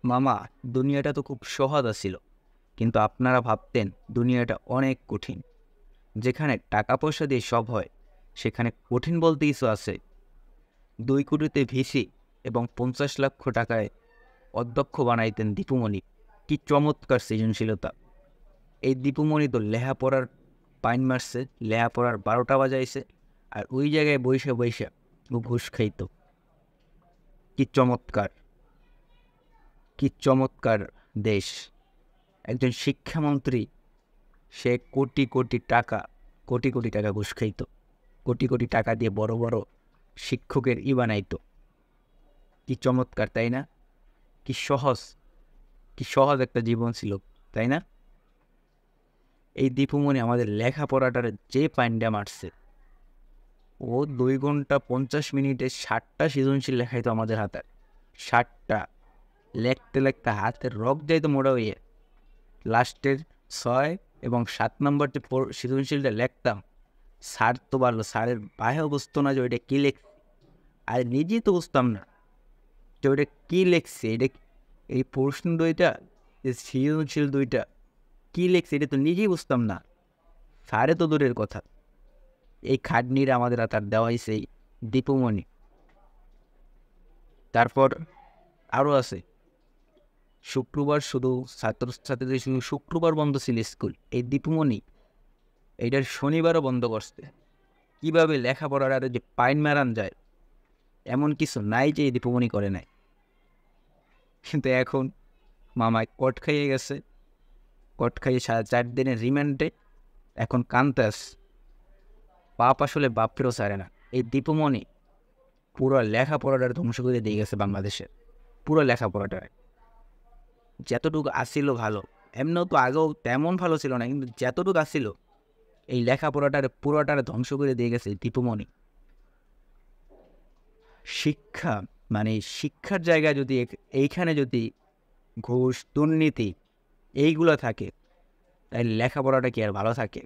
মামা, দুনিয়াটা তো খুব সহজ ছিল, কিন্তু আপনারা ভাবতেন দুনিয়াটা অনেক কঠিন। যেখানে টাকা পয়সা দিয়ে সব হয়, সেখানে কঠিন বলতে কিছু আছে। 2 কোটিতে ভিসি এবং 50 লক্ষ টাকায় অধ্যক্ষ বানাইতেন দীপুমণি। কি চমৎকার সৃজনশীলতা! এই দীপুমণি তো লেখাপড়ার পাইন মারছে, লেখাপড়ার 12টা বাজাইছে, আর ওই জায়গায় বৈশা বৈশা ও ঘুষ খাইতো। কি চমৎকার, কি চমৎকার দেশ! একজন শিক্ষামন্ত্রী, সে কোটি কোটি টাকা, কোটি কোটি টাকা ঘুষ খাইতো, কোটি কোটি টাকা দিয়ে বড় বড় শিক্ষকের বানাইতো। কি চমৎকার, তাই না? কি সহজ, কি সহজ একটা জীবন ছিল, তাই না? এই দীপুমণি আমাদের লেখাপড়াটার যে পাইন্ডা মারছে, ও 2 ঘন্টা 50 মিনিটে 60টা সৃজনশীল লেখাইতো আমাদের হাতে। 60টা লেখতে লেখতে হাতের রক যাইতো মোড়া হইয়ে। লাস্টের 6 এবং 7 নম্বর যে সৃজনশীলটা লিখতাম, স্যার তো পারলো, স্যারের বাহেও বুঝতো না যে ওইটা কী লেখ, আর নিজেই তো বুঝতাম না যে ওইটা কী লেখছে। এটা এই প্রশ্ন দুইটা, এই সৃজনশীল দুইটা কী লেখছে, এটা তো নিজেই বুঝতাম না, স্যারে তো দূরের কথা। এই খাটনিরা আমাদের তার দেওয়া হয়েছে এই দীপুমণি। তারপর আরও আছে, শুক্রবার শুধু ছাত্রছাত্রীদের শুধু শুক্রবার বন্ধ ছিল স্কুল, এই দীপুমণি এইটার শনিবারও বন্ধ করছে। কীভাবে লেখাপড়ার আর যে পাইন মারান যায়, এমন কিছু নাই যে এই দীপুমণি করে নাই। কিন্তু এখন মামায় কট খাইয়ে গেছে, কট খাইয়ে 4.5 দিনের রিমান্ডে এখন কানতে আসছে। বাপ আসলে বাপ ফেরো ছাড়ে না। এই দীপুমণি পুরো লেখাপড়াটা ধ্বংস করে দিয়ে গেছে বাংলাদেশের। পুরো লেখাপড়াটা যতটুকু আসছিল ভালো, এমনিও তো আগেও তেমন ভালো ছিল না, কিন্তু যতটুকু আসছিল এই লেখাপড়াটার পুরোটারে ধ্বংস করে দিয়ে গেছে দীপুমণি। শিক্ষা, মানে শিক্ষার জায়গা যদি এইখানে যদি ঘুষ, দুর্নীতি এইগুলো থাকে, তাই লেখাপড়াটা কি আর ভালো থাকে?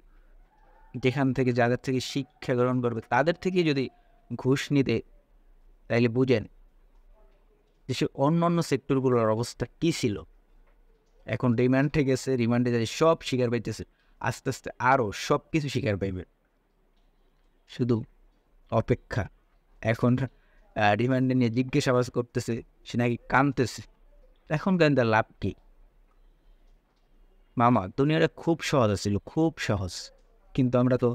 যেখান থেকে যাদের থেকে শিক্ষা গ্রহণ করবে তাদের থেকে যদি ঘুষ নিতে, তাইলে বুঝেন দেশের অন্য অন্য সেক্টরগুলোর অবস্থা কী ছিল। এখন রিমান্ডে গেছে, রিমান্ডে যাই সব শিকার পাইতেছে, আস্তে আস্তে আরও সব কিছু শিকার পাইবে, শুধু অপেক্ষা। এখন রিমান্ডে নিয়ে জিজ্ঞাসাবাদ করতেছে, সে নাকি কানতেছে। এখন কেন তার লাভ কি? মামা, দুনিয়াটা খুব সহজ ছিল, খুব সহজ, কিন্তু আমরা তো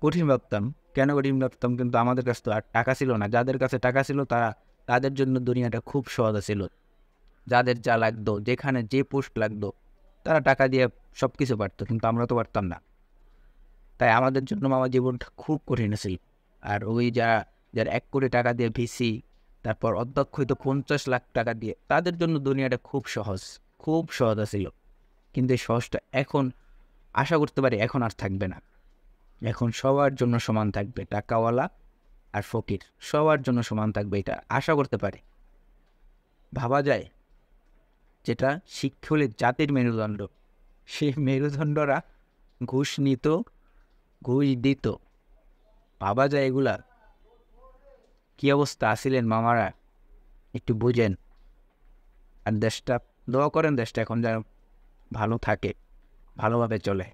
কঠিন ভাবতাম। কেন কঠিন ভাবতাম? কিন্তু আমাদের কাছে তো আর টাকা ছিল না। যাদের কাছে টাকা ছিল তাদের জন্য দুনিয়াটা খুব সহজ ছিল। যাদের যা লাগতো, যেখানে যে পোস্ট লাগতো, তারা টাকা দিয়ে সব কিছু পারতো, কিন্তু আমরা তো পারতাম না। তাই আমাদের জন্য মামা জীবনটা খুব কঠিন ছিল। আর ওই যার 1 কোটি টাকা দিয়ে ভিসি, তারপর অধ্যক্ষ হইতো 50 লাখ টাকা দিয়ে, তাদের জন্য দুনিয়াটা খুব সহজ, খুব সহজ ছিল। কিন্তু এই সহজটা এখন আশা করতে পারি এখন আর থাকবে না। এখন সবার জন্য সমান থাকবে, টাকাওয়ালা আর ফকির সবার জন্য সমান থাকবে, এটা আশা করতে পারি। ভাবা যায়, যেটা শিক্ষা হলে জাতির মেরুদণ্ড, সেই মেরুদণ্ডরা ঘুষ নিত, ঘুষ দিত। ভাবা যায় এগুলা কি অবস্থা আসিলেন মামারা, একটু বুঝেন। আর দেশটা দোয়া করেন, দেশটা এখন যেন ভালো থাকে, ভালোভাবে চলে।